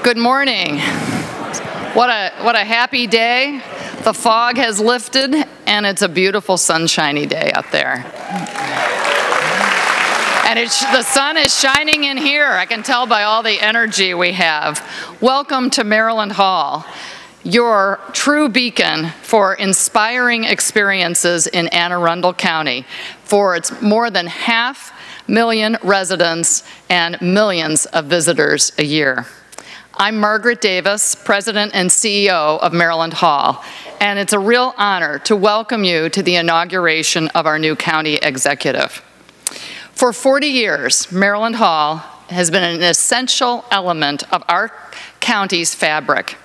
Good morning. What a happy day. The fog has lifted and it's a beautiful sunshiny day out there. And the sun is shining in here. I can tell by all the energy we have. Welcome to Maryland Hall, your true beacon for inspiring experiences in Anne Arundel County for its more than 500,000 residents and millions of visitors a year. I'm Margaret Davis, President and CEO of Maryland Hall, and it's a real honor to welcome you to the inauguration of our new county executive. For 40 years, Maryland Hall has been an essential element of our county's fabric.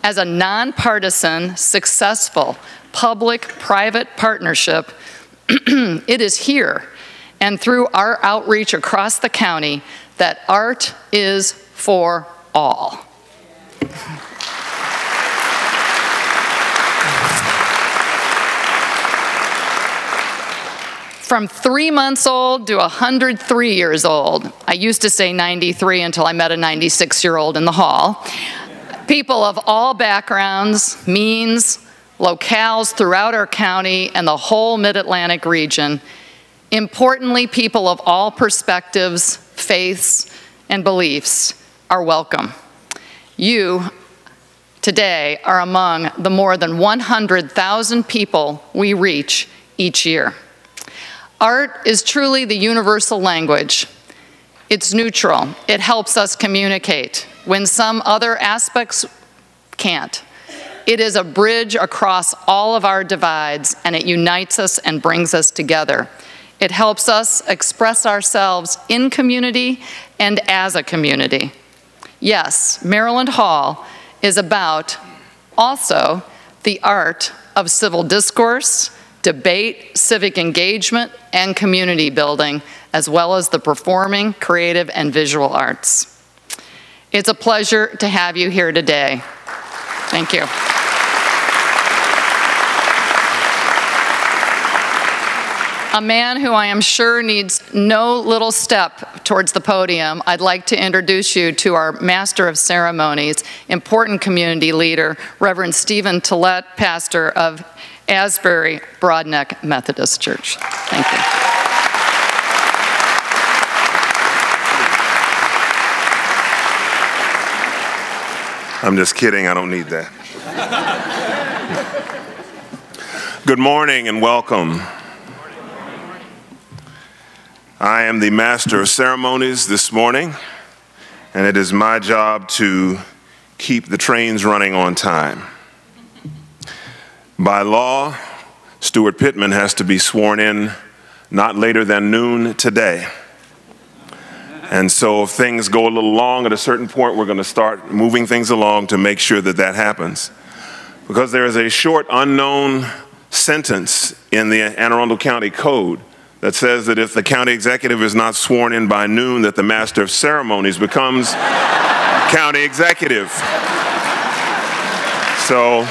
As a nonpartisan, successful, public-private partnership, it is here and through our outreach across the county that art is for all. From 3 months old to 103 years old, I used to say 93 until I met a 96-year-old in the hall, people of all backgrounds, means, locales throughout our county and the whole Mid-Atlantic region, importantly, people of all perspectives, faiths, and beliefs are welcome. You, today, are among the more than 100,000 people we reach each year. Art is truly the universal language. It's neutral. It helps us communicate when some other aspects can't. It is a bridge across all of our divides, and it unites us and brings us together. It helps us express ourselves in community and as a community. Yes, Maryland Hall is about also the art of civil discourse, debate, civic engagement, and community building, as well as the performing, creative, and visual arts. It's a pleasure to have you here today. Thank you. A man who I am sure needs no little step towards the podium, I'd like to introduce you to our Master of Ceremonies, important community leader, Reverend Stephen Tillett, pastor of Asbury Broadneck Methodist Church. Thank you. I'm just kidding, I don't need that. Good morning and welcome. I am the Master of Ceremonies this morning, and it is my job to keep the trains running on time. By law, Steuart Pittman has to be sworn in not later than noon today. And so if things go a little long at a certain point, we're going to start moving things along to make sure that that happens. Because there is a short unknown sentence in the Anne Arundel County Code that says that if the county executive is not sworn in by noon, that the Master of Ceremonies becomes county executive. So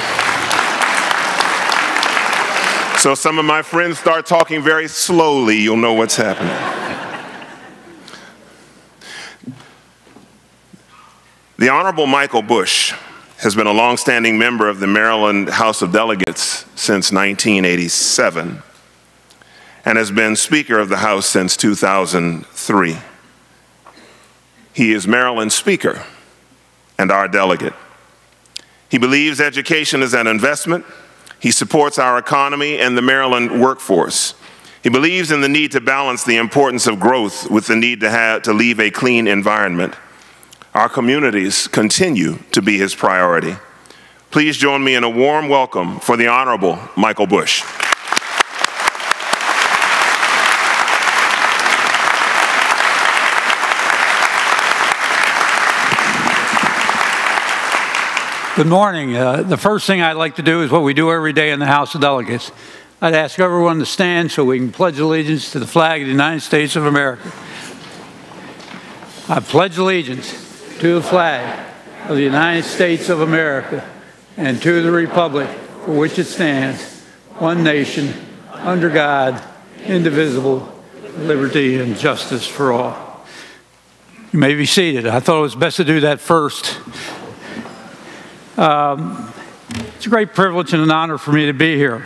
some of my friends start talking very slowly, you'll know what's happening. The Honorable Michael Bush has been a longstanding member of the Maryland House of Delegates since 1987 and has been Speaker of the House since 2003. He is Maryland's Speaker and our delegate. He believes education is an investment. He supports our economy and the Maryland workforce. He believes in the need to balance the importance of growth with the need to leave a clean environment. Our communities continue to be his priority. Please join me in a warm welcome for the Honorable Michael Bush. Good morning. The first thing I'd like to do is what we do every day in the House of Delegates. I'd ask everyone to stand so we can pledge allegiance to the flag of the United States of America. I pledge allegiance to the flag of the United States of America and to the republic for which it stands, one nation, under God, indivisible, liberty and justice for all. You may be seated. I thought it was best to do that first. It's a great privilege and an honor for me to be here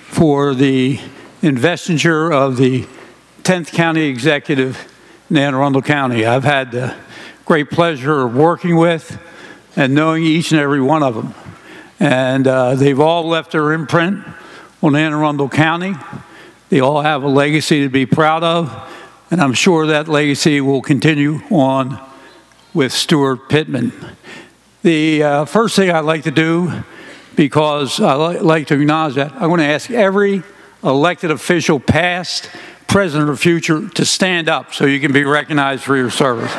for the investiture of the 10th County Executive in Anne Arundel County. I've had the great pleasure of working with and knowing each and every one of them. And they've all left their imprint on Anne Arundel County. They all have a legacy to be proud of, and I'm sure that legacy will continue on with Steuart Pittman. The first thing I'd like to do, because I like to acknowledge that, I'm going to ask every elected official, past, present, or future, to stand up so you can be recognized for your service.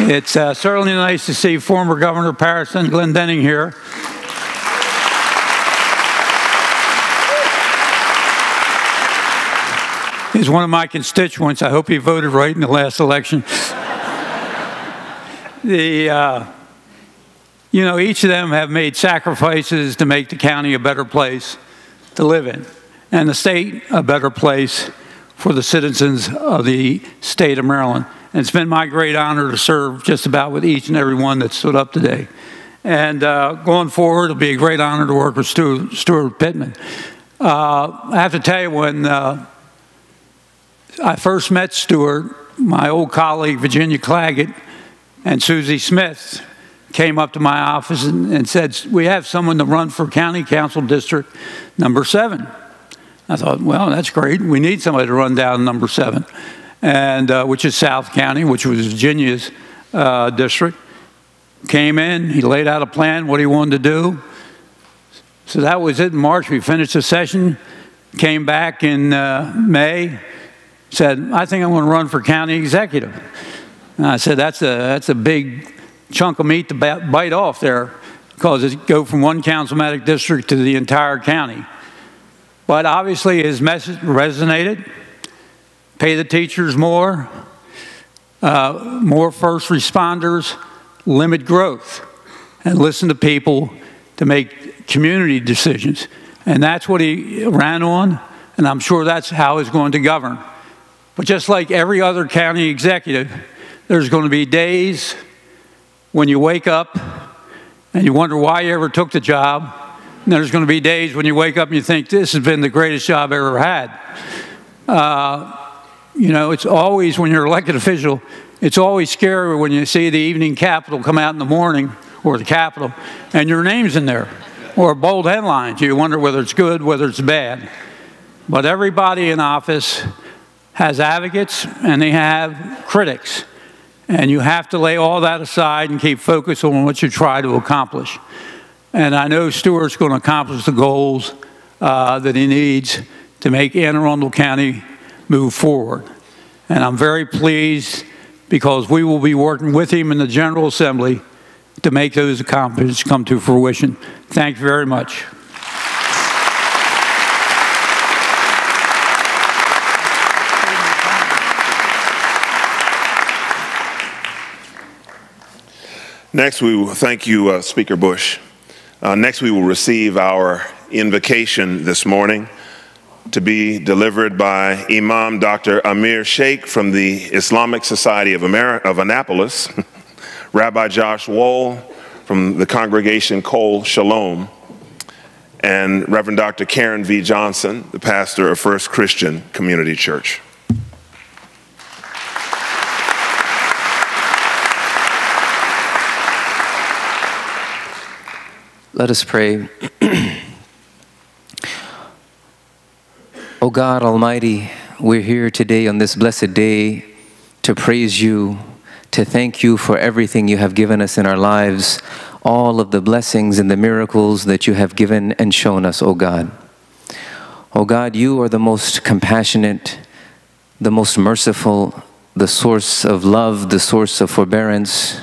It's certainly nice to see former Governor Patterson, Glendening here. He's one of my constituents. I hope he voted right in the last election. You know, each of them have made sacrifices to make the county a better place to live in, and the state a better place for the citizens of the state of Maryland. And it's been my great honor to serve just about with each and every one that stood up today. And going forward, it'll be a great honor to work with Steuart Pittman. I have to tell you, when I first met Steuart, my old colleague Virginia Claggett and Susie Smith came up to my office and said, "We have someone to run for County Council District number 7. I thought, well, that's great. We need somebody to run down number 7. And which is South County, which was Virginia's district. Came in, he laid out a plan, what he wanted to do. So that was it in March. We finished the session, came back in May, said, I think I'm going to run for county executive. And I said, that's a big chunk of meat to bite off there, because it go from one councilmatic district to the entire county. But obviously his message resonated. Pay the teachers more, more first responders, limit growth, and listen to people to make community decisions. And that's what he ran on, and I'm sure that's how he's going to govern. But just like every other county executive, there's going to be days when you wake up and you wonder why you ever took the job. And there's going to be days when you wake up and you think, this has been the greatest job I ever had. You know, it's always, when you're an elected official, it's always scary when you see the evening Capitol come out in the morning, or the Capitol, and your name's in there, or bold headlines. You wonder whether it's good, whether it's bad. But everybody in office has advocates, and they have critics. And you have to lay all that aside and keep focused on what you try to accomplish. And I know Steuart's going to accomplish the goals that he needs to make Anne Arundel County move forward. And I'm very pleased, because we will be working with him in the General Assembly to make those accomplishments come to fruition. Thank you very much. Next, we will thank you, Speaker Bush. Next, we will receive our invocation this morning, to be delivered by Imam Dr. Amir Sheikh from the Islamic Society of Annapolis, Rabbi Josh Wohl from the congregation Kol Shalom, and Reverend Dr. Karen V. Johnson, the pastor of First Christian Community Church. Let us pray. O God Almighty, we're here today on this blessed day to praise you, to thank you for everything you have given us in our lives, all of the blessings and the miracles that you have given and shown us, O God. O God, you are the most compassionate, the most merciful, the source of love, the source of forbearance.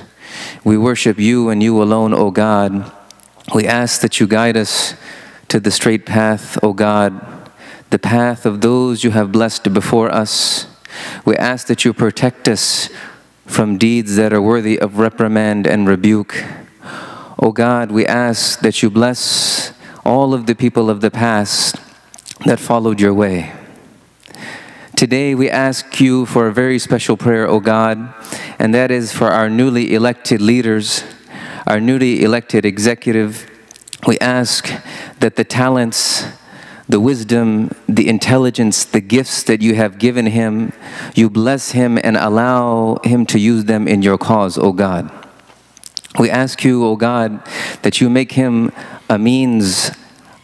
We worship you and you alone, O God. We ask that you guide us to the straight path, O God, the path of those you have blessed before us. We ask that you protect us from deeds that are worthy of reprimand and rebuke. O God, we ask that you bless all of the people of the past that followed your way. Today we ask you for a very special prayer, O God, and that is for our newly elected leaders, our newly elected executive. We ask that the talents, the wisdom, the intelligence, the gifts that you have given him, you bless him and allow him to use them in your cause, O God. We ask you, O God, that you make him a means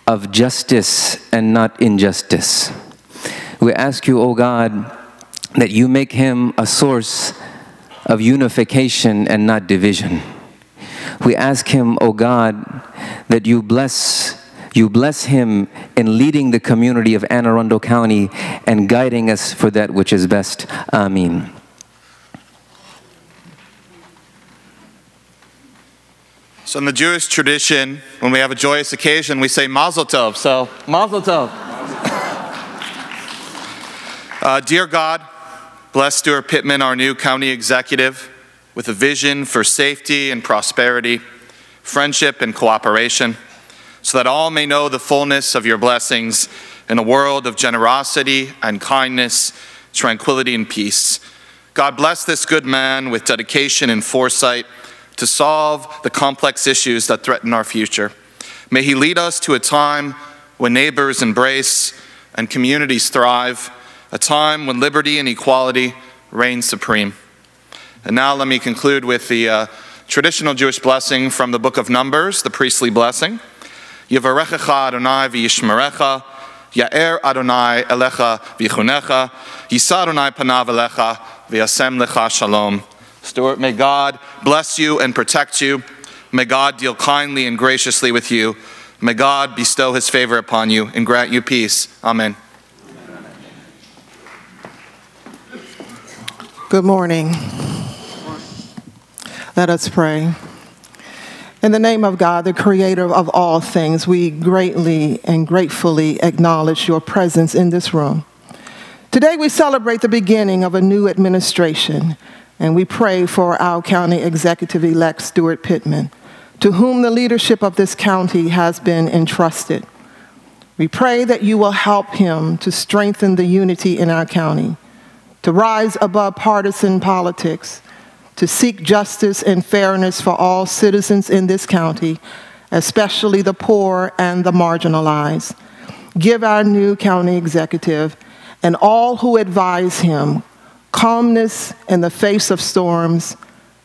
of justice and not injustice. We ask you, O God, that you make him a source of unification and not division. We ask him, O God, that you bless him in leading the community of Anne Arundel County and guiding us for that which is best. Amen. So in the Jewish tradition, when we have a joyous occasion, we say Mazel Tov. So, Mazel Tov. Dear God, bless Steuart Pittman, our new county executive, with a vision for safety and prosperity, friendship and cooperation, so that all may know the fullness of your blessings in a world of generosity and kindness, tranquility and peace. God bless this good man with dedication and foresight to solve the complex issues that threaten our future. May he lead us to a time when neighbors embrace and communities thrive, a time when liberty and equality reign supreme. And now let me conclude with the traditional Jewish blessing from the book of Numbers, the priestly blessing. Yevarechecha Adonai v'yishmerecha, Ya'er Adonai elecha v'yichunecha, Yisa Adonai panav elecha v'yasem lecha shalom. Steuart, may God bless you and protect you. May God deal kindly and graciously with you. May God bestow his favor upon you and grant you peace. Amen. Good morning. Let us pray. In the name of God, the creator of all things, we greatly and gratefully acknowledge your presence in this room. Today we celebrate the beginning of a new administration, and we pray for our county executive-elect, Steuart Pittman, to whom the leadership of this county has been entrusted. We pray that you will help him to strengthen the unity in our county, to rise above partisan politics, to seek justice and fairness for all citizens in this county, especially the poor and the marginalized. Give our new county executive and all who advise him calmness in the face of storms,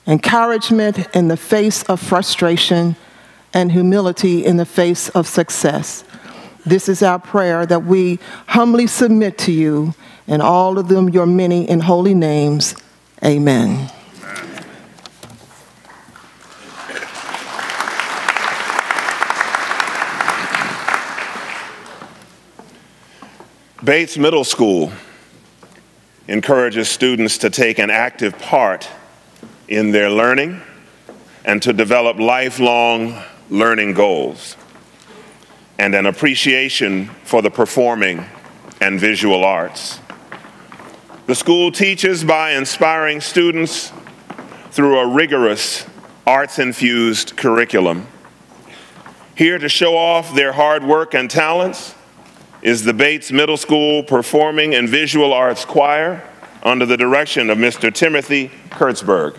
encouragement in the face of frustration, and humility in the face of success. This is our prayer that we humbly submit to you, and all of them your many and holy names. Amen. Bates Middle School encourages students to take an active part in their learning and to develop lifelong learning goals and an appreciation for the performing and visual arts. The school teaches by inspiring students through a rigorous arts-infused curriculum. Here to show off their hard work and talents is the Bates Middle School Performing and Visual Arts Choir under the direction of Mr. Timothy Kurtzberg.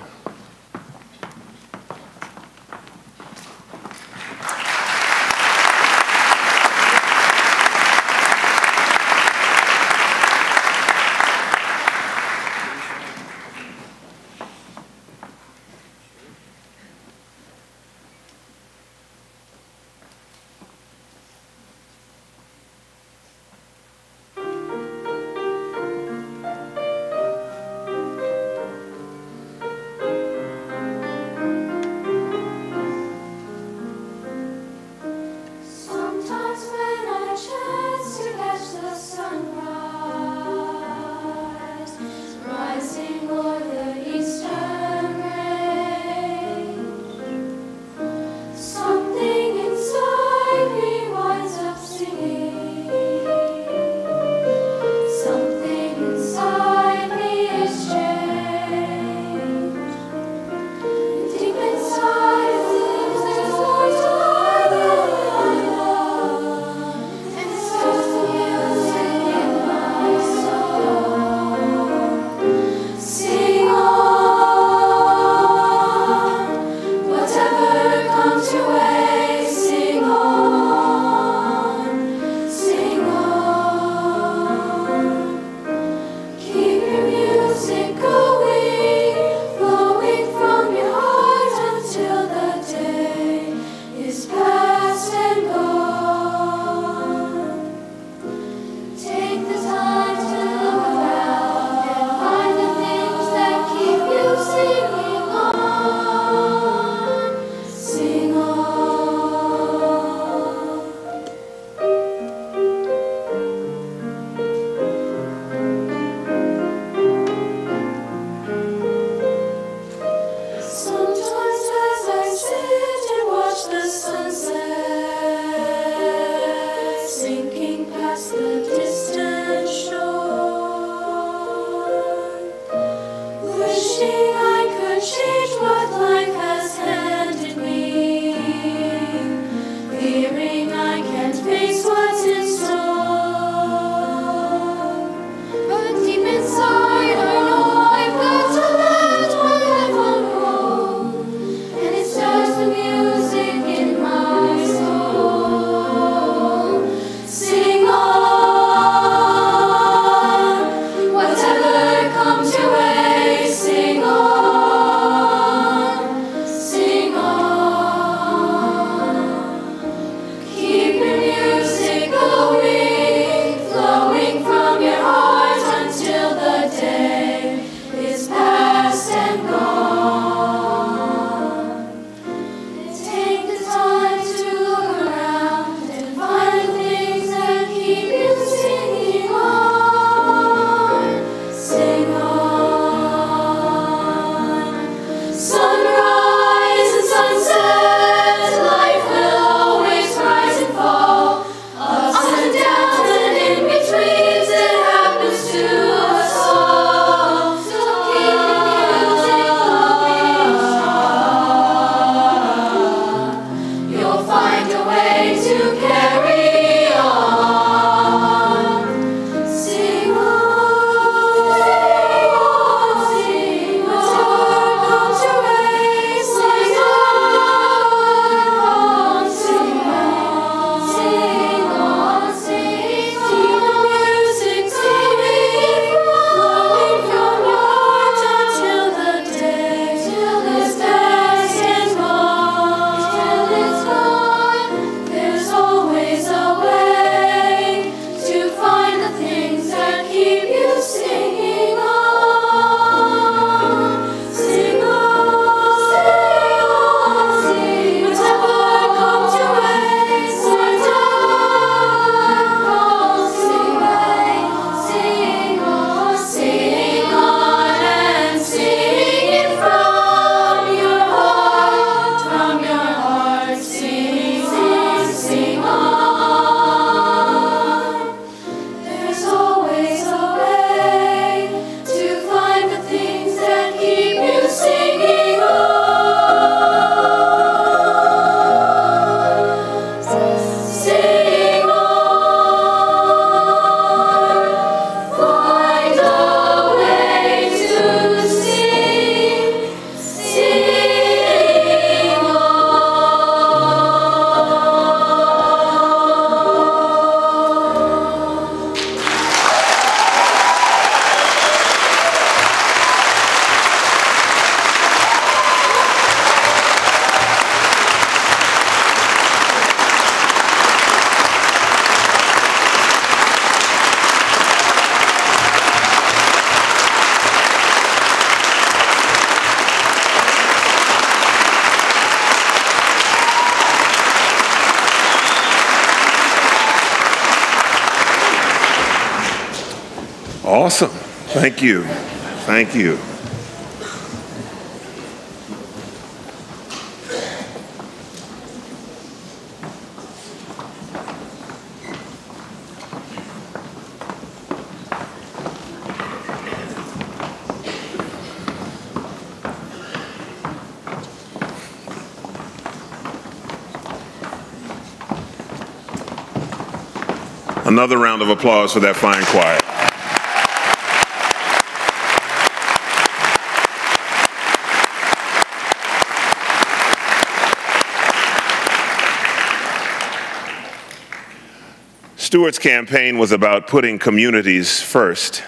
Awesome. Thank you. Thank you. Another round of applause for that fine choir. Steuart's campaign was about putting communities first,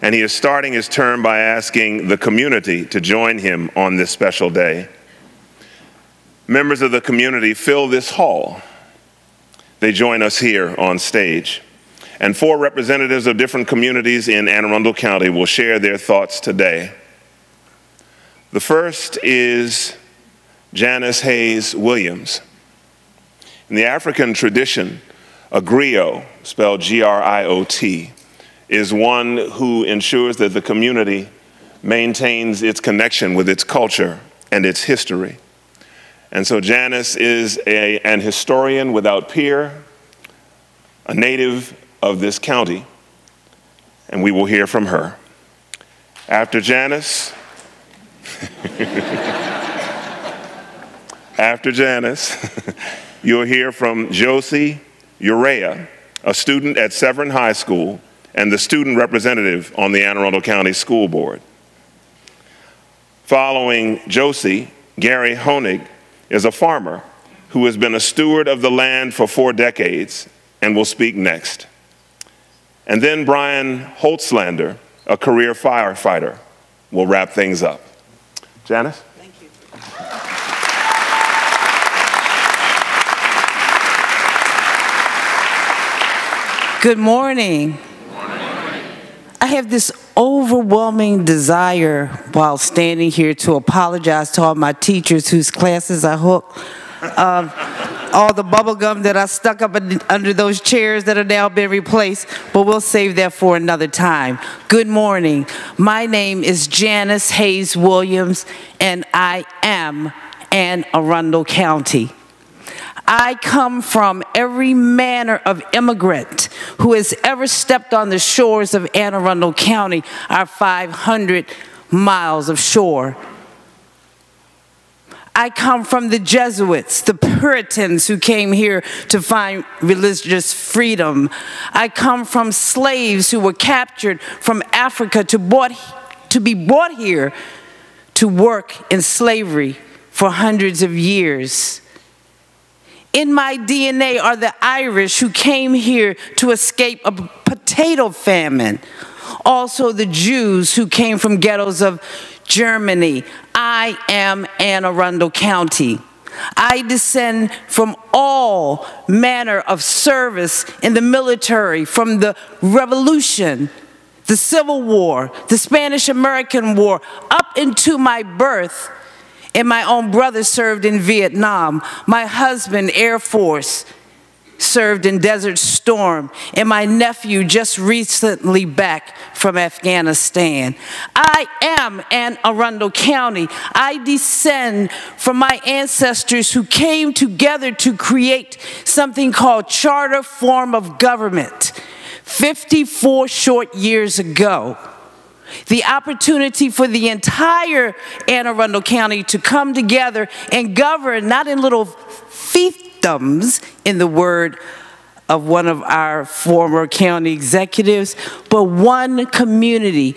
and he is starting his term by asking the community to join him on this special day. Members of the community fill this hall. They join us here on stage. And 4 representatives of different communities in Anne Arundel County will share their thoughts today. The first is Janice Hayes Williams. In the African tradition, a griot, spelled G-R-I-O-T, is one who ensures that the community maintains its connection with its culture and its history. And so Janice is an historian without peer, a native of this county, and we will hear from her. After Janice, After Janice, you'll hear from Josie Urea, a student at Severn High School and the student representative on the Anne Arundel County School Board. Following Josie, Gary Honig is a farmer who has been a steward of the land for 4 decades and will speak next. And then Brian Holtzlander, a career firefighter, will wrap things up. Janice? Thank you. Good morning. I have this overwhelming desire while standing here to apologize to all my teachers whose classes I hooked. All the bubble gum that I stuck up under those chairs that are now being replaced, but we'll save that for another time. Good morning. My name is Janice Hayes Williams, and I am Anne Arundel County. I come from every manner of immigrant who has ever stepped on the shores of Anne Arundel County, our 500 miles of shore. I come from the Jesuits, the Puritans who came here to find religious freedom. I come from slaves who were captured from Africa to be brought here to work in slavery for hundreds of years. In my DNA are the Irish who came here to escape a potato famine. Also the Jews who came from ghettos of Germany. I am Anne Arundel County. I descend from all manner of service in the military, from the Revolution, the Civil War, the Spanish-American War, up into my birth. And my own brother served in Vietnam. My husband, Air Force, served in Desert Storm. And my nephew just recently back from Afghanistan. I am Anne Arundel County. I descend from my ancestors who came together to create something called Charter Form of Government 54 short years ago. The opportunity for the entire Anne Arundel County to come together and govern, not in little fiefdoms, in the word of one of our former county executives, but one community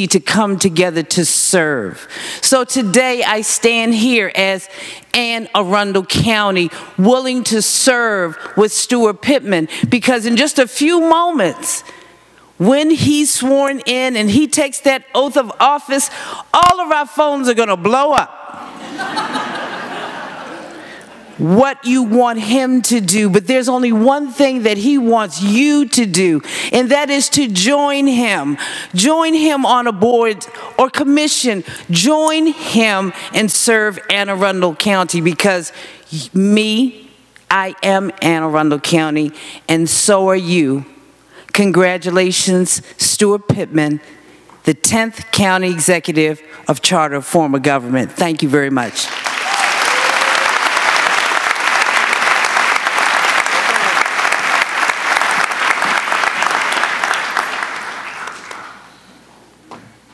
to come together to serve. So today I stand here as Anne Arundel County, willing to serve with Steuart Pittman, because in just a few moments, when he's sworn in and he takes that oath of office, all of our phones are going to blow up. What you want him to do, but there's only one thing that he wants you to do, and that is to join him. Join him on a board or commission. Join him and serve Anne Arundel County, because I am Anne Arundel County, and so are you. Congratulations, Steuart Pittman, the 10th County Executive of Charter Form of Government. Thank you very much.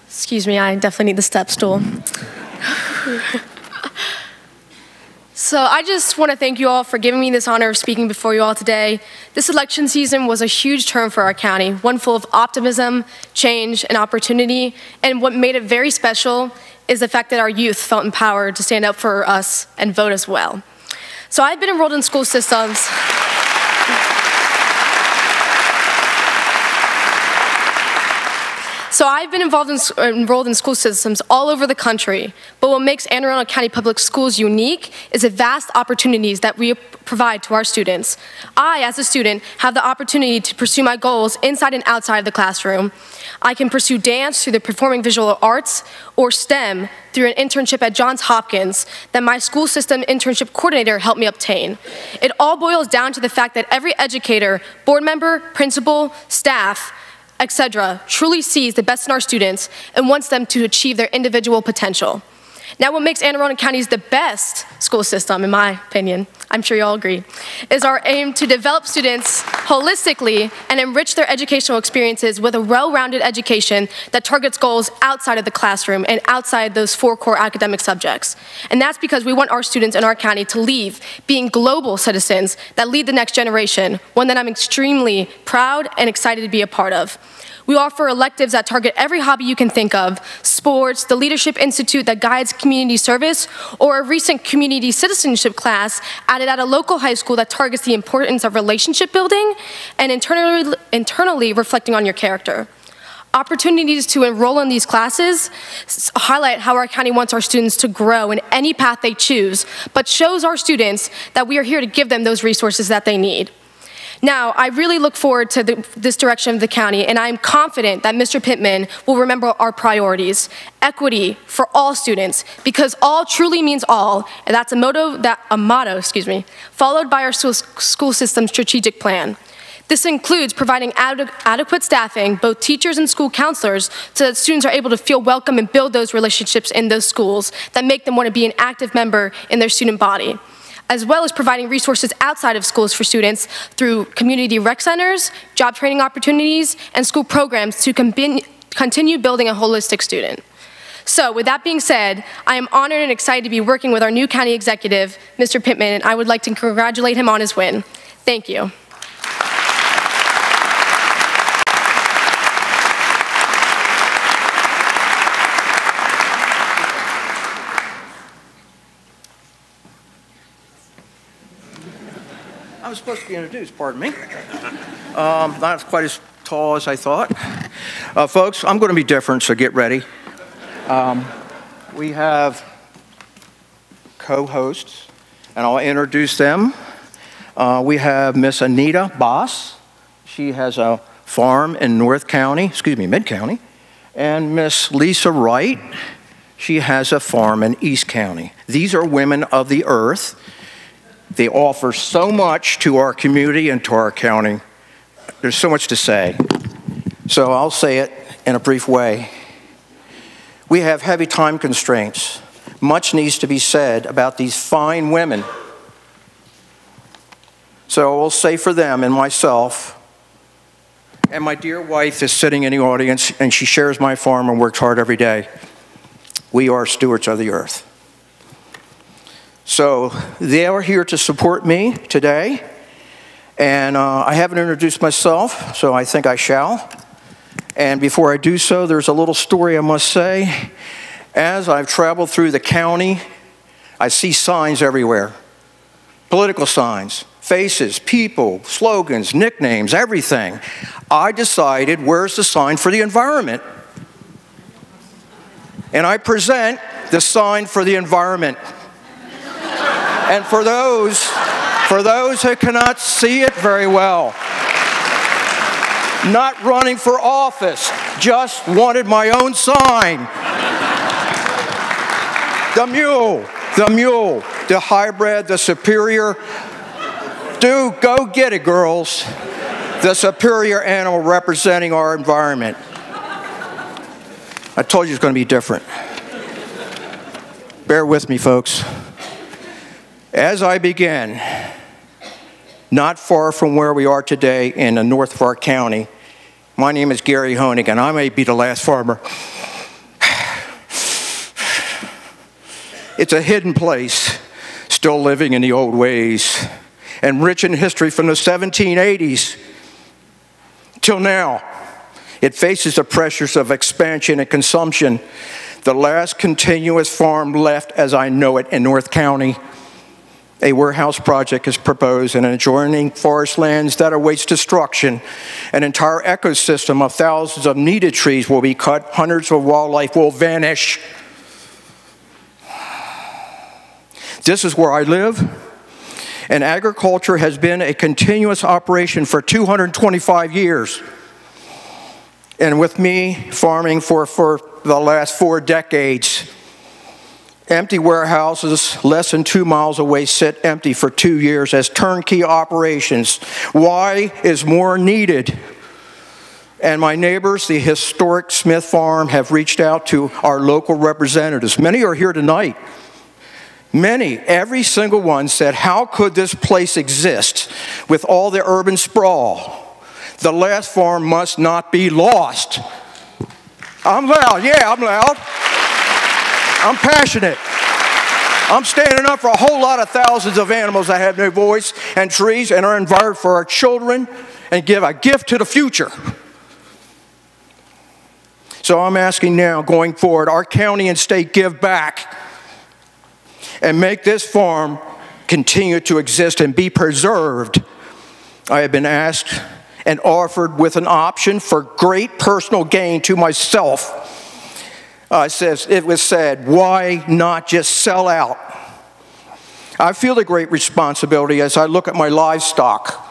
Excuse me, I definitely need the step stool. So I just want to thank you all for giving me this honor of speaking before you all today. This election season was a huge term for our county, one full of optimism, change, and opportunity. And what made it very special is the fact that our youth felt empowered to stand up for us and vote as well. So I've been enrolled in school systems. So I've been enrolled in school systems all over the country, but what makes Anne Arundel County Public Schools unique is the vast opportunities that we provide to our students. I, as a student, have the opportunity to pursue my goals inside and outside of the classroom. I can pursue dance through the Performing Visual Arts or STEM through an internship at Johns Hopkins that my school system internship coordinator helped me obtain. It all boils down to the fact that every educator, board member, principal, staff, etc., truly sees the best in our students and wants them to achieve their individual potential. Now, what makes Anne Arundel County the best school system, in my opinion, I'm sure you all agree, is our aim to develop students holistically and enrich their educational experiences with a well-rounded education that targets goals outside of the classroom and outside those 4 core academic subjects. And that's because we want our students in our county to leave being global citizens that lead the next generation, one that I'm extremely proud and excited to be a part of. We offer electives that target every hobby you can think of: sports, the Leadership Institute that guides community service, or a recent community citizenship class added at a local high school that targets the importance of relationship building and internally reflecting on your character. Opportunities to enroll in these classes highlight how our county wants our students to grow in any path they choose, but shows our students that we are here to give them those resources that they need. Now, I really look forward to this direction of the county, and I'm confident that Mr. Pittman will remember our priorities: equity for all students, because all truly means all, and that's a motto, followed by our school system strategic plan. This includes providing adequate staffing, both teachers and school counselors, so that students are able to feel welcome and build those relationships in those schools that make them want to be an active member in their student body, as well as providing resources outside of schools for students through community rec centers, job training opportunities, and school programs to continue building a holistic student. So with that being said, I am honored and excited to be working with our new county executive, Mr. Pittman, and I would like to congratulate him on his win. Thank you. I was supposed to be introduced, pardon me. Not quite as tall as I thought. Folks, I'm going to be different, so get ready. We have co-hosts, and I'll introduce them. We have Miss Anita Boss. She has a farm in Mid-County. And Miss Lisa Wright. She has a farm in East County. These are women of the earth. They offer so much to our community and to our county. There's so much to say. So I'll say it in a brief way. We have heavy time constraints. Much needs to be said about these fine women. So I'll say for them and myself, and my dear wife is sitting in the audience, and she shares my farm and works hard every day. We are stewards of the earth. So they are here to support me today, and I haven't introduced myself, so I think I shall. And before I do so, there's a little story I must say. As I've traveled through the county, I see signs everywhere. Political signs, faces, people, slogans, nicknames, everything. I decided, where's the sign for the environment? And I present the sign for the environment. And for those who cannot see it very well, not running for office, just wanted my own sign. The mule, the hybrid, the superior. Go get it, girls. The superior animal representing our environment. I told you it's going to be different. Bear with me, folks. As I begin, not far from where we are today in the north of our county, my name is Gary Honig, and I may be the last farmer. It's a hidden place, still living in the old ways, and rich in history from the 1780s till now. It faces the pressures of expansion and consumption. The last continuous farm left as I know it in North County. A warehouse project is proposed in adjoining forest lands that awaits destruction. An entire ecosystem of thousands of needed trees will be cut. Hundreds of wildlife will vanish. This is where I live, and agriculture has been a continuous operation for 225 years. And with me farming for the last 4 decades, empty warehouses less than 2 miles away sit empty for 2 years as turnkey operations. Why is more needed? and my neighbors, the historic Smith Farm, have reached out to our local representatives. Many are here tonight. Many, every single one said, how could this place exist with all the urban sprawl? The last farm must not be lost. I'm loud, yeah, I'm loud. I'm passionate. I'm standing up for a whole lot of thousands of animals that have no voice, and trees, and are environed for our children, and give a gift to the future. So I'm asking now, going forward, our county and state give back and make this farm continue to exist and be preserved. I have been asked and offered with an option for great personal gain to myself. It was said, why not just sell out? I feel a great responsibility as I look at my livestock,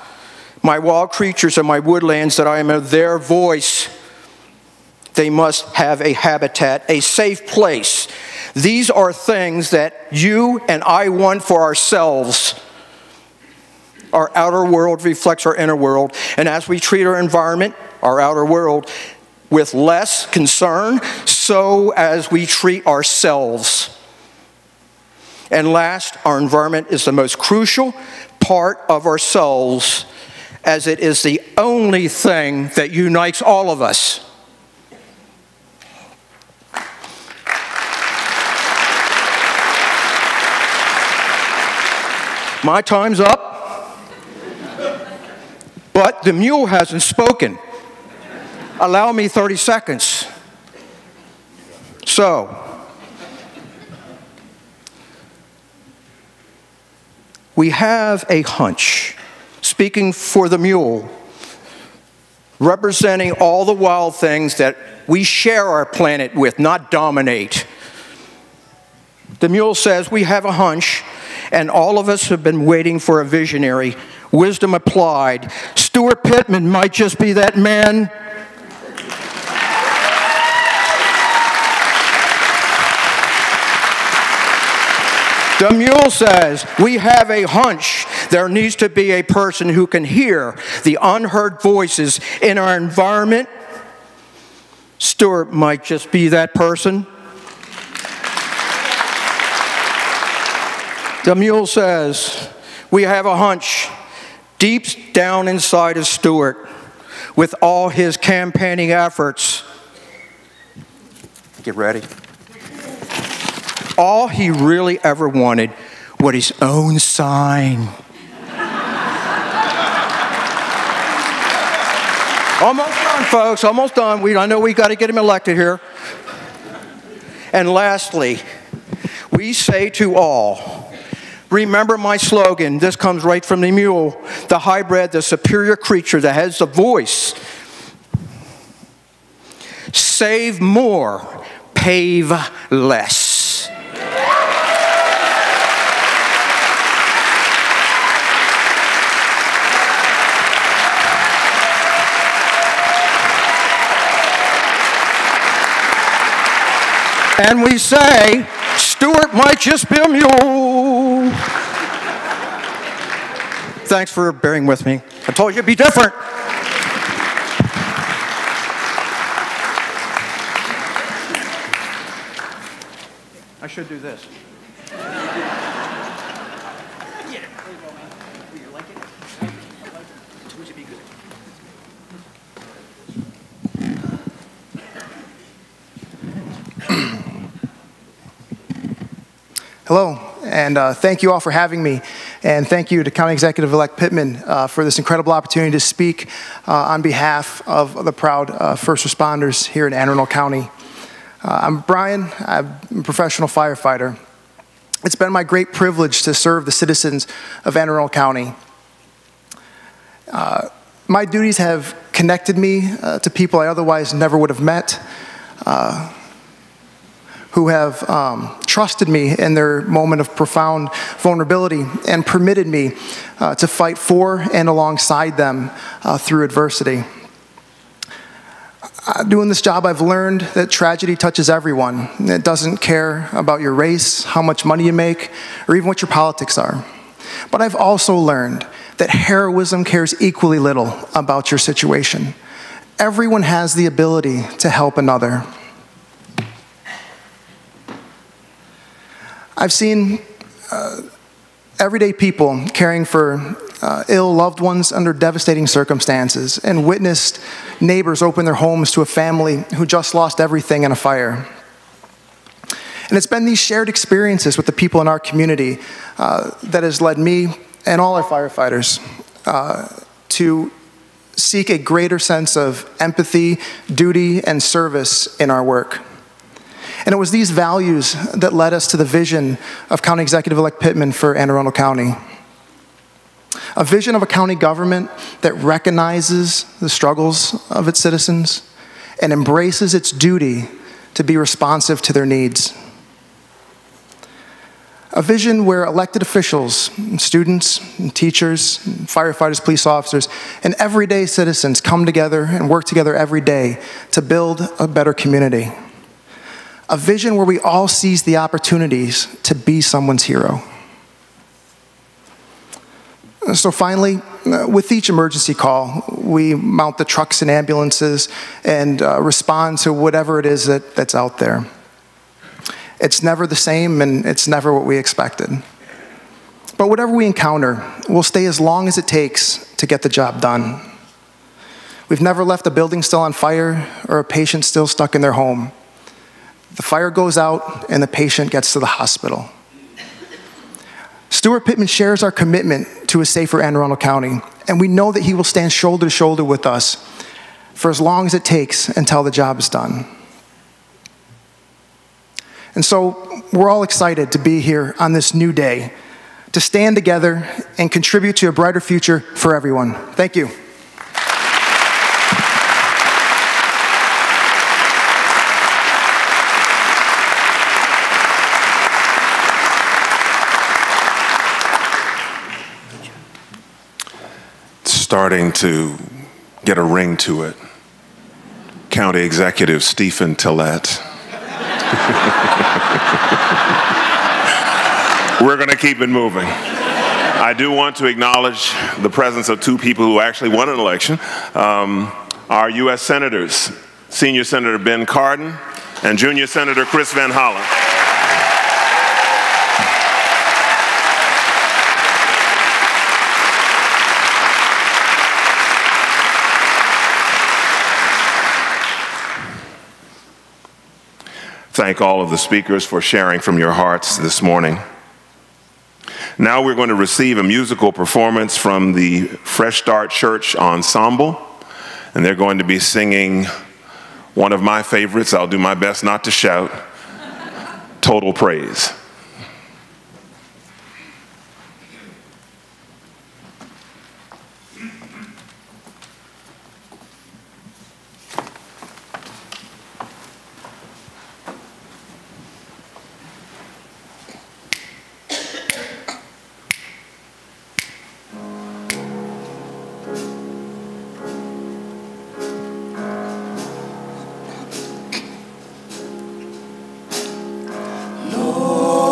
my wild creatures and my woodlands, that I am their voice. They must have a habitat, a safe place. These are things that you and I want for ourselves. Our outer world reflects our inner world, and as we treat our environment, our outer world, with less concern, so as we treat ourselves. And last, our environment is the most crucial part of ourselves, as it is the only thing that unites all of us. My time's up, but the mule hasn't spoken. Allow me 30 seconds. So, we have a hunch, speaking for the mule, representing all the wild things that we share our planet with, not dominate. The mule says, we have a hunch, and all of us have been waiting for a visionary, wisdom applied. Steuart Pittman might just be that man. The mule says, we have a hunch. There needs to be a person who can hear the unheard voices in our environment. Steuart might just be that person. The mule says, we have a hunch deep down inside of Steuart, with all his campaigning efforts. Get ready. All he really ever wanted was his own sign. Almost done, folks, almost done. I know we got to get him elected here. And lastly, we say to all, remember my slogan. This comes right from the mule, the hybrid, the superior creature that has the voice. Save more, pave less. And we say, Steuart might just be a mule. Thanks for bearing with me. I told you it'd be different. I should do this. Hello, and thank you all for having me, and thank you to County Executive-elect Pittman for this incredible opportunity to speak on behalf of the proud first responders here in Anne Arundel County. I'm Brian. I'm a professional firefighter. It's been my great privilege to serve the citizens of Anne Arundel County. My duties have connected me to people I otherwise never would have met, who have trusted me in their moment of profound vulnerability and permitted me to fight for and alongside them through adversity. Doing this job, I've learned that tragedy touches everyone. It doesn't care about your race, how much money you make, or even what your politics are. But I've also learned that heroism cares equally little about your situation. everyone has the ability to help another. I've seen everyday people caring for ill loved ones under devastating circumstances, and witnessed neighbors open their homes to a family who just lost everything in a fire. And it's been these shared experiences with the people in our community that has led me and all our firefighters to seek a greater sense of empathy, duty, and service in our work. And it was these values that led us to the vision of County Executive-elect Pittman for Anne Arundel County. A vision of a county government that recognizes the struggles of its citizens and embraces its duty to be responsive to their needs. A vision where elected officials, and students, and teachers, and firefighters, police officers, and everyday citizens come together and work together every day to build a better community. A vision where we all seize the opportunities to be someone's hero. So finally, with each emergency call, we mount the trucks and ambulances and respond to whatever it is that's out there. It's never the same, and it's never what we expected. But whatever we encounter, we'll stay as long as it takes to get the job done. We've never left a building still on fire or a patient still stuck in their home. The fire goes out and the patient gets to the hospital. Steuart Pittman shares our commitment to a safer Anne Arundel County, and we know that he will stand shoulder to shoulder with us for as long as it takes until the job is done. And so we're all excited to be here on this new day, to stand together and contribute to a brighter future for everyone. Thank you. Starting to get a ring to it. County Executive Stephen Tillett. We're going to keep it moving. I do want to acknowledge the presence of two people who actually won an election. Our U.S. Senators, Senior Senator Ben Cardin and Junior Senator Chris Van Hollen. Thank all of the speakers for sharing from your hearts this morning. Now we're going to receive a musical performance from the Fresh Start Church Ensemble, and they're going to be singing one of my favorites. I'll do my best not to shout, Total Praise. Lord.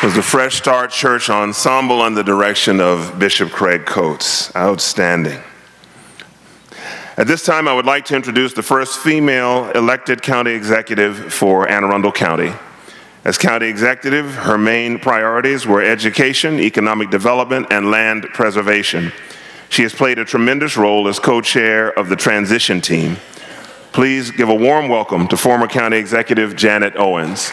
was the Fresh Start Church Ensemble under the direction of Bishop Craig Coates. Outstanding. At this time, I would like to introduce the first female elected county executive for Anne Arundel County. As county executive, her main priorities were education, economic development, and land preservation. She has played a tremendous role as co-chair of the transition team. Please give a warm welcome to former county executive Janet Owens.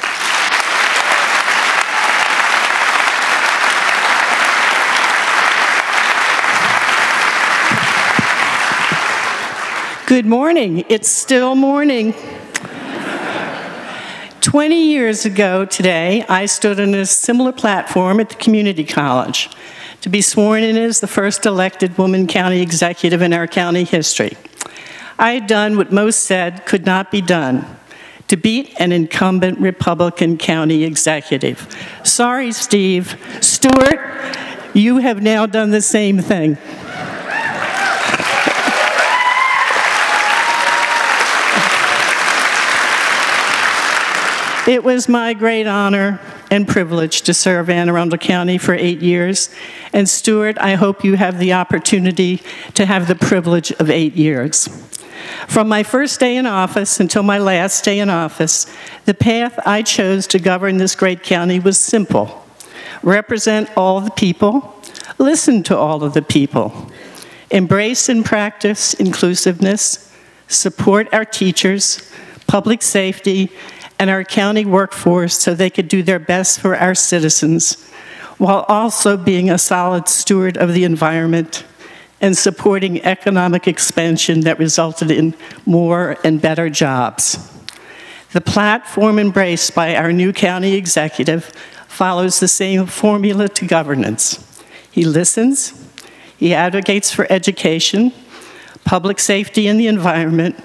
Good morning. It's still morning. 20 years ago today, I stood on a similar platform at the community college to be sworn in as the first elected woman county executive in our county history. I had done what most said could not be done, to beat an incumbent Republican county executive. Sorry, Steve. Steuart, you have now done the same thing. It was my great honor and privilege to serve Anne Arundel County for 8 years. And Steuart, I hope you have the opportunity to have the privilege of 8 years. From my first day in office until my last day in office, the path I chose to govern this great county was simple. Represent all the people, listen to all of the people, embrace and practice inclusiveness, support our teachers, public safety, and our county workforce so they could do their best for our citizens, while also being a solid steward of the environment and supporting economic expansion that resulted in more and better jobs. The platform embraced by our new county executive follows the same formula to governance. He listens, he advocates for education, public safety and the environment,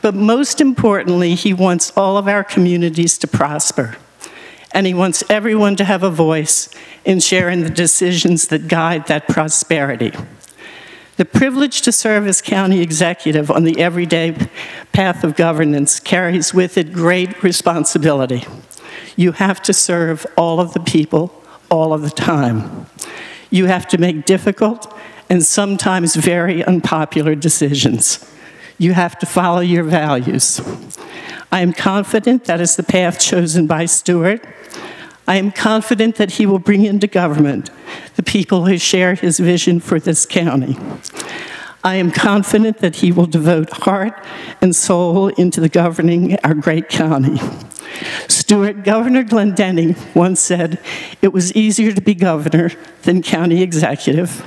but most importantly, he wants all of our communities to prosper. And he wants everyone to have a voice in sharing the decisions that guide that prosperity. The privilege to serve as county executive on the everyday path of governance carries with it great responsibility. You have to serve all of the people all of the time. You have to make difficult and sometimes very unpopular decisions. You have to follow your values. I am confident that is the path chosen by Steuart. I am confident that he will bring into government the people who share his vision for this county. I am confident that he will devote heart and soul into the governing our great county. Steuart, Governor Glendenning once said, "It was easier to be governor than county executive."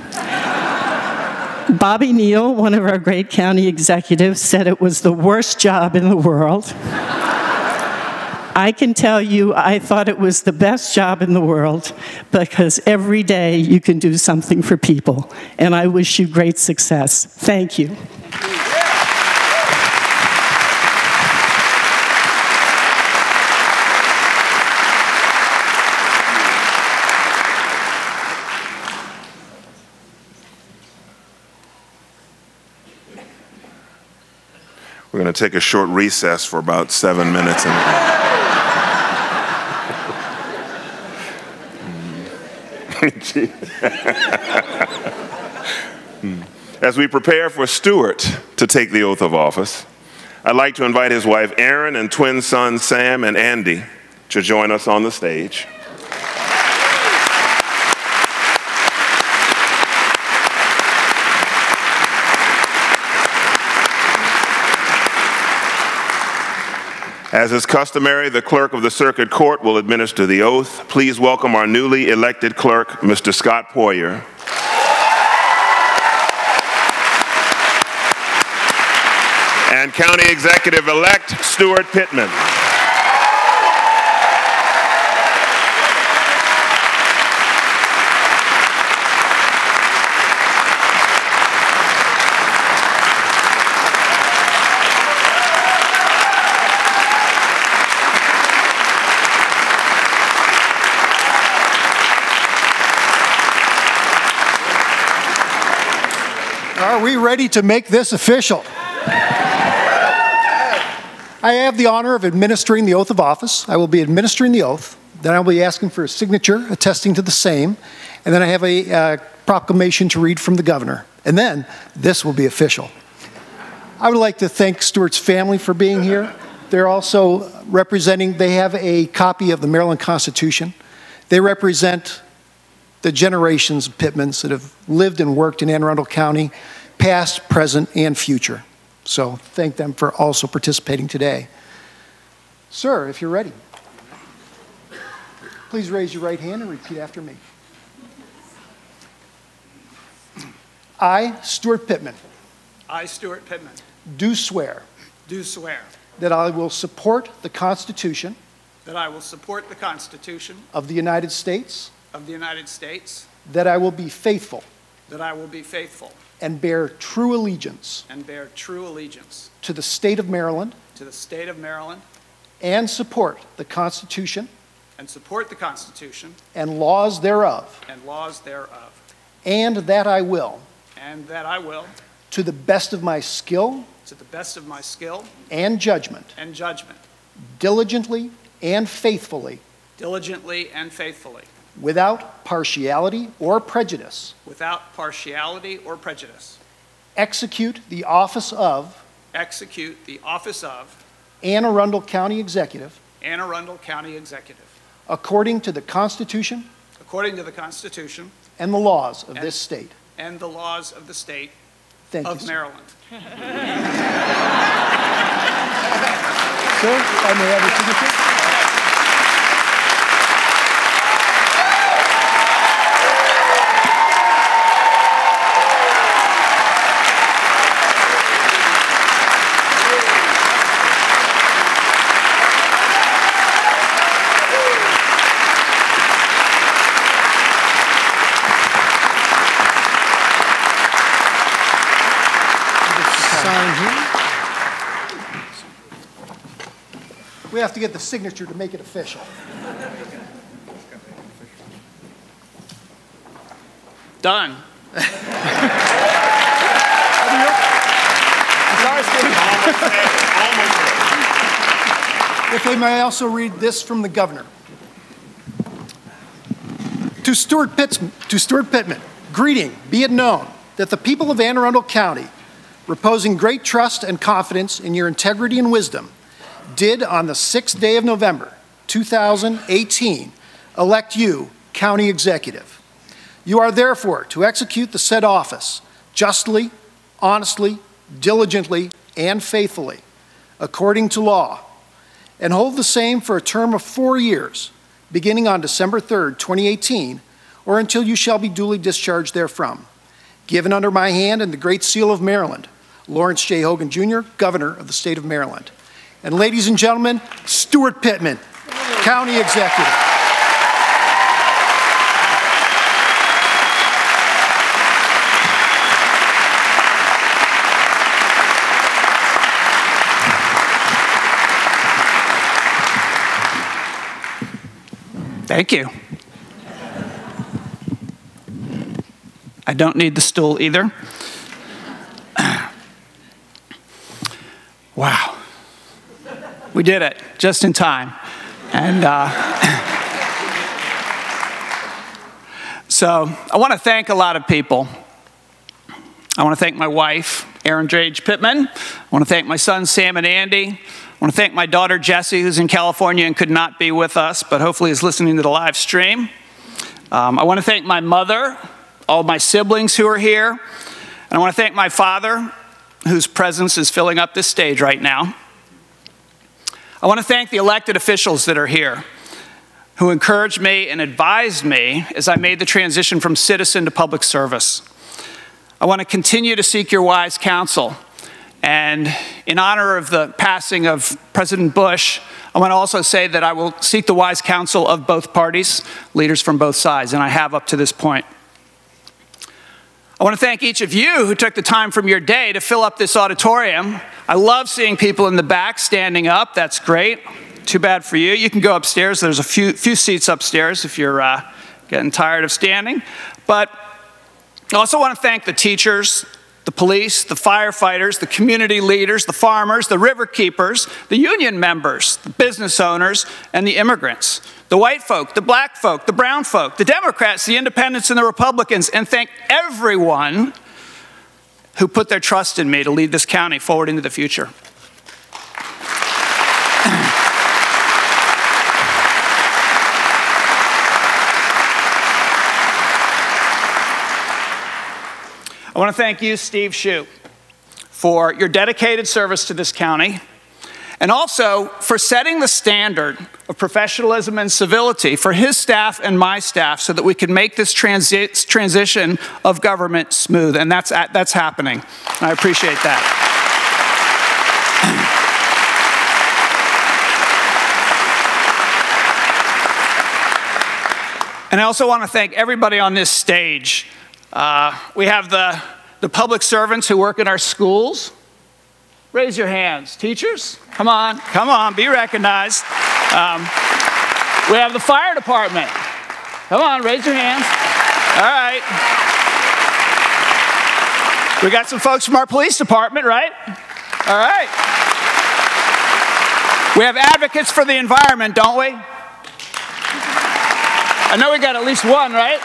Bobby Neal, one of our great county executives, said it was the worst job in the world. I can tell you, I thought it was the best job in the world because every day you can do something for people, and I wish you great success. Thank you. We're going to take a short recess for about 7 minutes. As we prepare for Steuart to take the oath of office, I'd like to invite his wife Erin and twin sons Sam and Andy to join us on the stage. As is customary, the clerk of the circuit court will administer the oath. Please welcome our newly elected clerk, Mr. Scott Poyer. And County Executive-elect Steuart Pittman. Are we ready to make this official? I have the honor of administering the oath of office. I will be administering the oath. Then I'll be asking for a signature attesting to the same. And then I have a proclamation to read from the governor. And then this will be official. I would like to thank Steuart's family for being here. They're also representing, they have a copy of the Maryland Constitution. They represent the generations of Pittmans that have lived and worked in Anne Arundel County, past, present, and future. So thank them for also participating today. Sir, if you're ready, please raise your right hand and repeat after me. I, Steuart Pittman. I, Steuart Pittman. Do swear. Do swear. That I will support the Constitution. That I will support the Constitution. Of the United States. Of the United States. That I will be faithful. That I will be faithful. And bear true allegiance. And bear true allegiance. To the state of Maryland. To the state of Maryland. And support the Constitution. And support the Constitution. And laws thereof. And laws thereof. And that I will. And that I will. To the best of my skill. To the best of my skill. And judgment. And judgment. Diligently and faithfully. Diligently and faithfully. Without partiality or prejudice. Without partiality or prejudice. Execute the office of. Execute the office of. Anne Arundel County Executive. Anne Arundel County Executive. According to the Constitution. According to the Constitution. And the laws of this state. And the laws of the state of Maryland. Sir, if I may have a signature. We have to get the signature to make it official. Done. If I may also read this from the governor. To Steuart Pittman, greeting, be it known that the people of Anne Arundel County, reposing great trust and confidence in your integrity and wisdom, did on the 6th day of November, 2018, elect you county executive. You are therefore to execute the said office justly, honestly, diligently, and faithfully, according to law, and hold the same for a term of 4 years, beginning on December 3rd, 2018, or until you shall be duly discharged therefrom. Given under my hand and the Great Seal of Maryland, Lawrence J. Hogan, Jr., Governor of the State of Maryland. And ladies and gentlemen, Steuart Pittman, County Executive. Thank you. I don't need the stool either. Wow. We did it just in time. And so I want to thank a lot of people. I want to thank my wife, Erin Drage Pittman. I want to thank my sons, Sam and Andy. I want to thank my daughter, Jessie, who's in California and could not be with us, but hopefully is listening to the live stream. I want to thank my mother, all my siblings who are here. And I want to thank my father, whose presence is filling up this stage right now. I want to thank the elected officials that are here, who encouraged me and advised me as I made the transition from citizen to public service. I want to continue to seek your wise counsel. And in honor of the passing of President Bush, I want to also say that I will seek the wise counsel of both parties, leaders from both sides, and I have up to this point. I want to thank each of you who took the time from your day to fill up this auditorium. I love seeing people in the back standing up. That's great. Too bad for you. You can go upstairs. There's a few seats upstairs if you're getting tired of standing. But I also want to thank the teachers, the police, the firefighters, the community leaders, the farmers, the river keepers, the union members, the business owners, and the immigrants, the white folk, the black folk, the brown folk, the Democrats, the independents, and the Republicans, and thank everyone who put their trust in me to lead this county forward into the future. I want to thank you, Steve Shue, for your dedicated service to this county, and also for setting the standard of professionalism and civility for his staff and my staff so that we can make this transition of government smooth, and that's happening. I appreciate that. And I also want to thank everybody on this stage. We have the public servants who work in our schools. Raise your hands. Teachers, come on, be recognized. We have the fire department. Come on, raise your hands. All right. We got some folks from our police department, right? All right. We have advocates for the environment, don't we? I know we got at least one, right?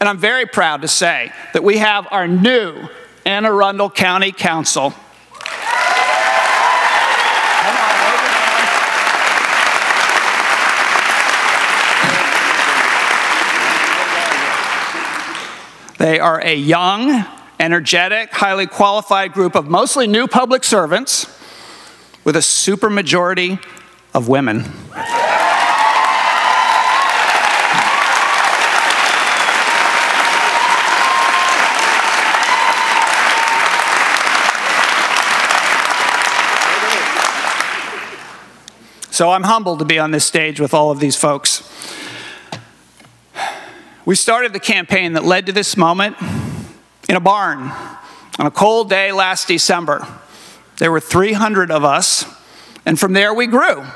And I'm very proud to say that we have our new Anne Arundel County Council. They are a young, energetic, highly qualified group of mostly new public servants with a supermajority of women. So I'm humbled to be on this stage with all of these folks. We started the campaign that led to this moment in a barn on a cold day last December. There were 300 of us, and from there we grew.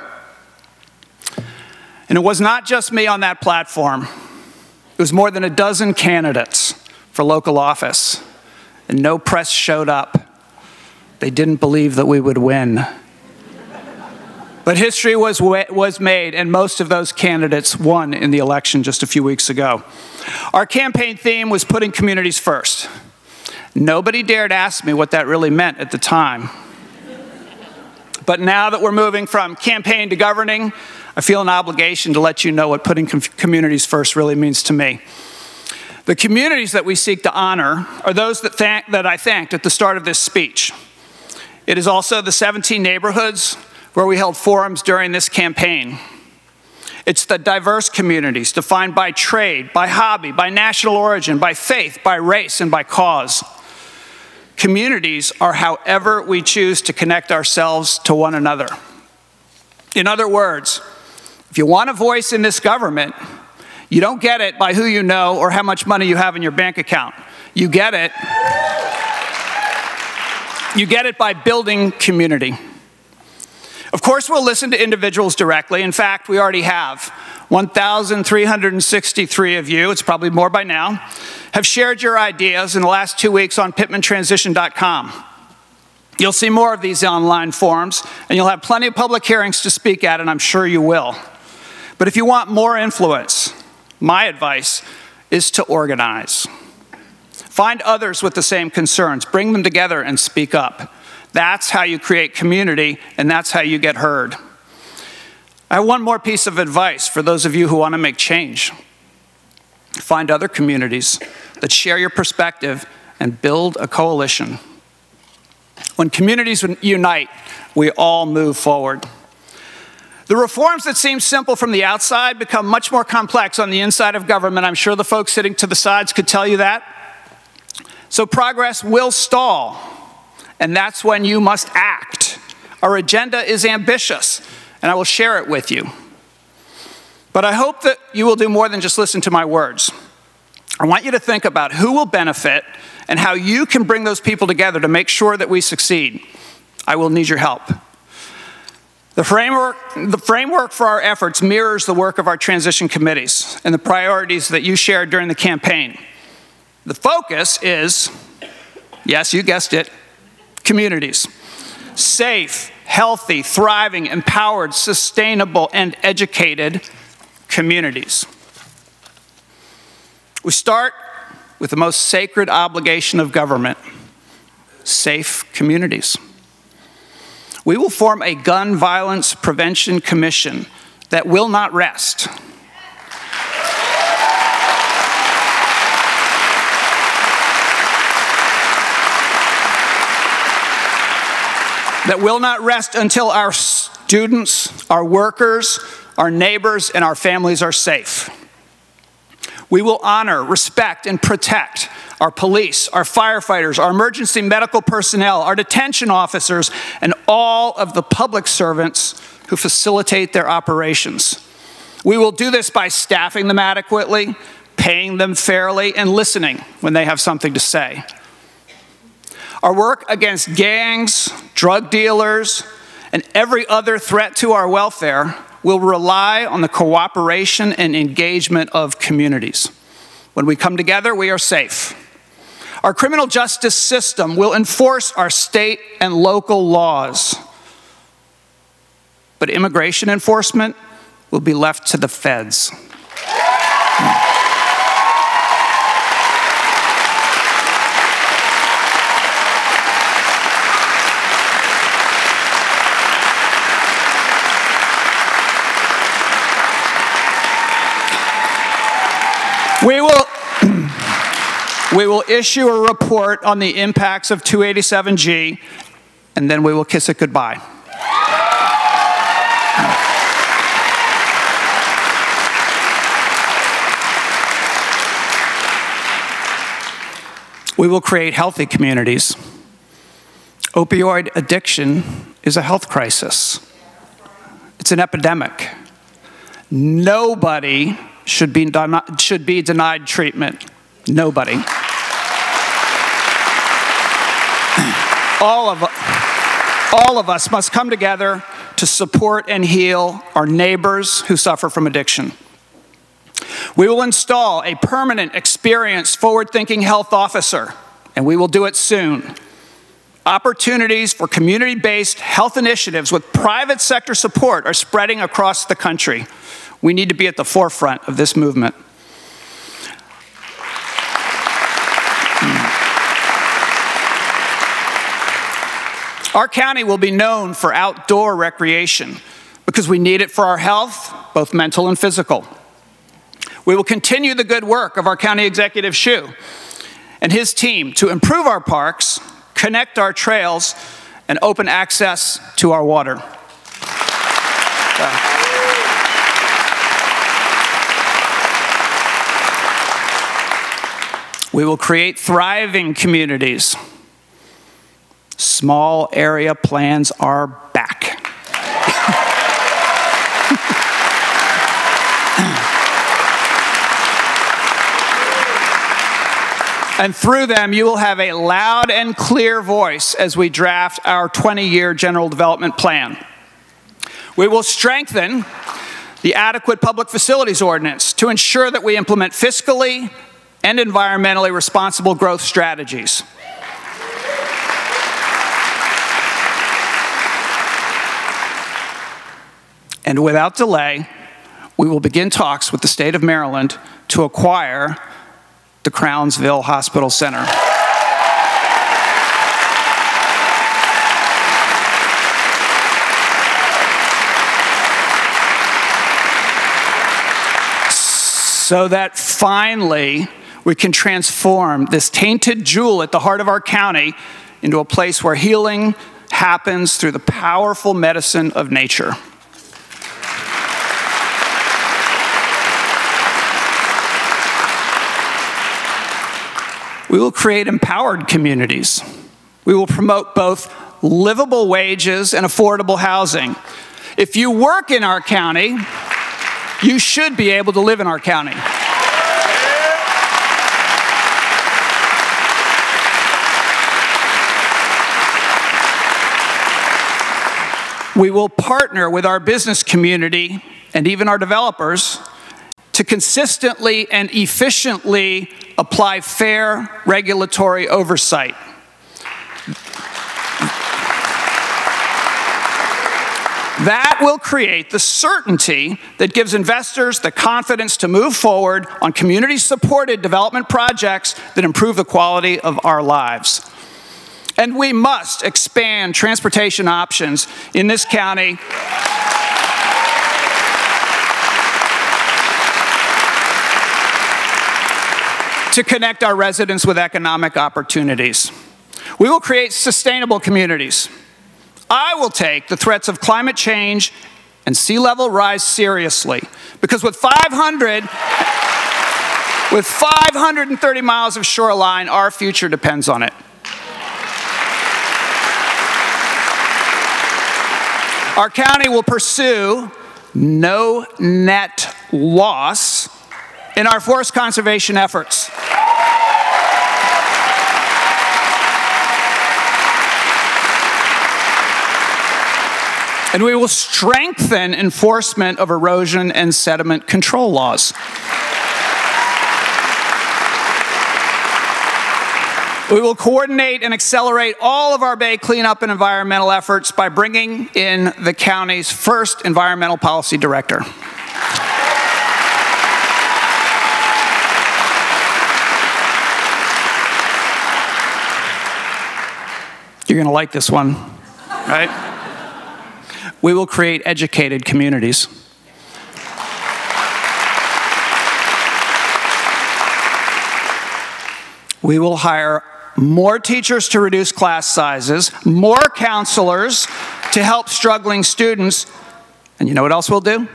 And it was not just me on that platform. It was more than a dozen candidates for local office, and no press showed up. They didn't believe that we would win. But history was made, and most of those candidates won in the election just a few weeks ago. Our campaign theme was putting communities first. Nobody dared ask me what that really meant at the time. But now that we're moving from campaign to governing, I feel an obligation to let you know what putting communities first really means to me. The communities that we seek to honor are those that I thanked at the start of this speech. It is also the 17 neighborhoods where we held forums during this campaign. It's the diverse communities defined by trade, by hobby, by national origin, by faith, by race, and by cause. Communities are however we choose to connect ourselves to one another. In other words, if you want a voice in this government, you don't get it by who you know or how much money you have in your bank account. You get it by building community. Of course, we'll listen to individuals directly. In fact, we already have. 1,363 of you, it's probably more by now, have shared your ideas in the last 2 weeks on PittmanTransition.com. You'll see more of these online forums, and you'll have plenty of public hearings to speak at, and I'm sure you will. But if you want more influence, my advice is to organize. Find others with the same concerns, bring them together, and speak up. That's how you create community, and that's how you get heard. I have one more piece of advice for those of you who want to make change. Find other communities that share your perspective and build a coalition. When communities unite, we all move forward. The reforms that seem simple from the outside become much more complex on the inside of government. I'm sure the folks sitting to the sides could tell you that. So progress will stall. And that's when you must act. Our agenda is ambitious, and I will share it with you. But I hope that you will do more than just listen to my words. I want you to think about who will benefit and how you can bring those people together to make sure that we succeed. I will need your help. The framework for our efforts mirrors the work of our transition committees and the priorities that you shared during the campaign. The focus is, yes, you guessed it, communities. Safe, healthy, thriving, empowered, sustainable, and educated communities. We start with the most sacred obligation of government, safe communities. We will form a gun violence prevention commission that will not rest. That will not rest until our students, our workers, our neighbors, and our families are safe. We will honor, respect, and protect our police, our firefighters, our emergency medical personnel, our detention officers, and all of the public servants who facilitate their operations. We will do this by staffing them adequately, paying them fairly, and listening when they have something to say. Our work against gangs, drug dealers, and every other threat to our welfare will rely on the cooperation and engagement of communities. When we come together, we are safe. Our criminal justice system will enforce our state and local laws. But immigration enforcement will be left to the feds. We will issue a report on the impacts of 287G, and then we will kiss it goodbye. We will create healthy communities. Opioid addiction is a health crisis. It's an epidemic. Nobody should be denied treatment. Nobody. All of us must come together to support and heal our neighbors who suffer from addiction. We will install a permanent, experienced, forward-thinking health officer, and we will do it soon. Opportunities for community-based health initiatives with private sector support are spreading across the country. We need to be at the forefront of this movement. Our county will be known for outdoor recreation because we need it for our health, both mental and physical. We will continue the good work of our County Executive Shu and his team to improve our parks, connect our trails, and open access to our water. We will create thriving communities. Small area plans are back. And through them, you will have a loud and clear voice as we draft our 20-year general development plan. We will strengthen the adequate public facilities ordinance to ensure that we implement fiscally and environmentally responsible growth strategies. And without delay, we will begin talks with the state of Maryland to acquire the Crownsville Hospital Center. So that finally we can transform this tainted jewel at the heart of our county into a place where healing happens through the powerful medicine of nature. We will create empowered communities. We will promote both livable wages and affordable housing. If you work in our county, you should be able to live in our county. We will partner with our business community and even our developers to consistently and efficiently apply fair regulatory oversight. That will create the certainty that gives investors the confidence to move forward on community-supported development projects that improve the quality of our lives. And we must expand transportation options in this county to connect our residents with economic opportunities. We will create sustainable communities. I will take the threats of climate change and sea level rise seriously, because with 530 miles of shoreline, our future depends on it. Our county will pursue no net loss in our forest conservation efforts. And we will strengthen enforcement of erosion and sediment control laws. We will coordinate and accelerate all of our bay cleanup and environmental efforts by bringing in the county's first environmental policy director. You're going to like this one, right? We will create educated communities. We will hire more teachers to reduce class sizes, more counselors to help struggling students, and you know what else we'll do?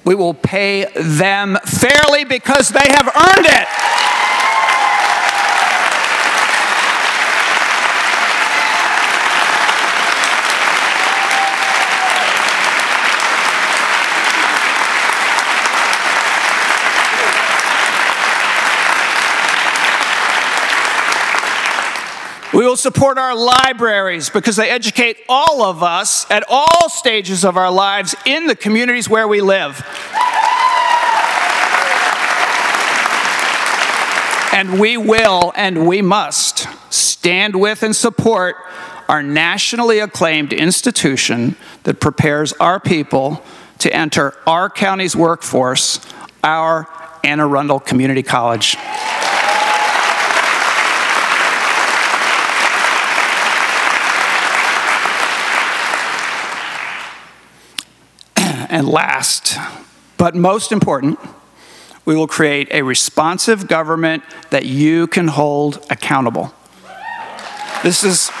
We will pay them fairly because they have earned it. We will support our libraries because they educate all of us at all stages of our lives in the communities where we live. And we will and we must stand with and support our nationally acclaimed institution that prepares our people to enter our county's workforce, our Anne Arundel Community College. And last, but most important, we will create a responsive government that you can hold accountable. This is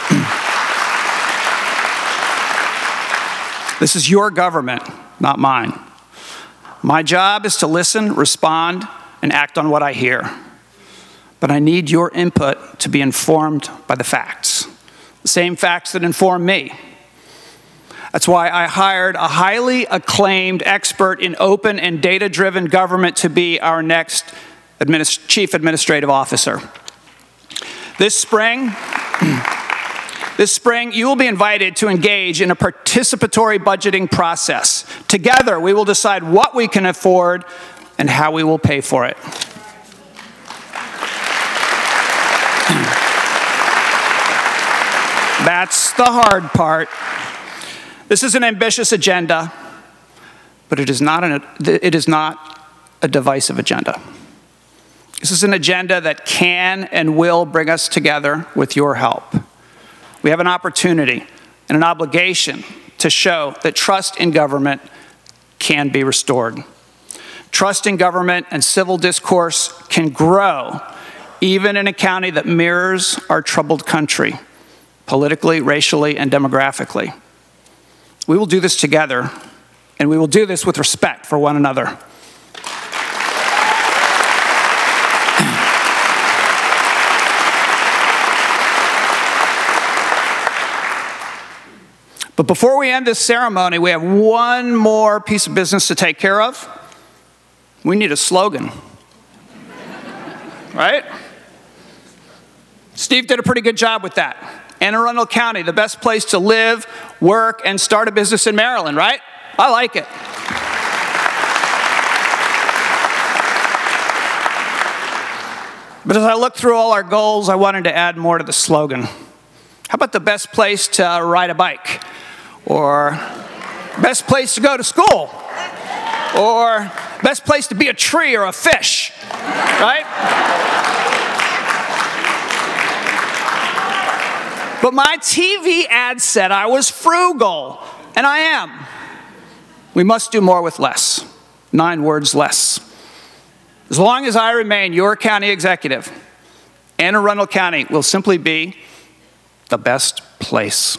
your government, not mine. My job is to listen, respond, and act on what I hear. But I need your input to be informed by the facts, the same facts that inform me. That's why I hired a highly acclaimed expert in open and data-driven government to be our next Chief Administrative Officer. This spring, you will be invited to engage in a participatory budgeting process. Together, we will decide what we can afford and how we will pay for it. That's the hard part. This is an ambitious agenda, but it is not a divisive agenda. This is an agenda that can and will bring us together with your help. We have an opportunity and an obligation to show that trust in government can be restored. Trust in government and civil discourse can grow even in a county that mirrors our troubled country, politically, racially, and demographically. We will do this together, and we will do this with respect for one another. But before we end this ceremony, we have one more piece of business to take care of. We need a slogan, right? Steve did a pretty good job with that. Anne Arundel County, the best place to live, work, and start a business in Maryland, right? I like it. But as I looked through all our goals, I wanted to add more to the slogan. How about the best place to ride a bike? Or best place to go to school? Or best place to be a tree or a fish, right? But my TV ad said I was frugal, and I am. We must do more with less. 9 words less. As long as I remain your county executive, Anne Arundel County will simply be the best place.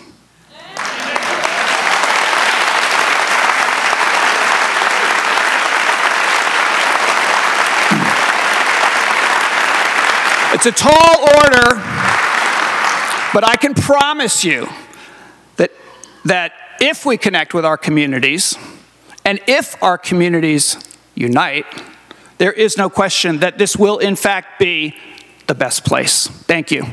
It's a tall order, but I can promise you that if we connect with our communities, and if our communities unite, there is no question that this will in fact be the best place. Thank you.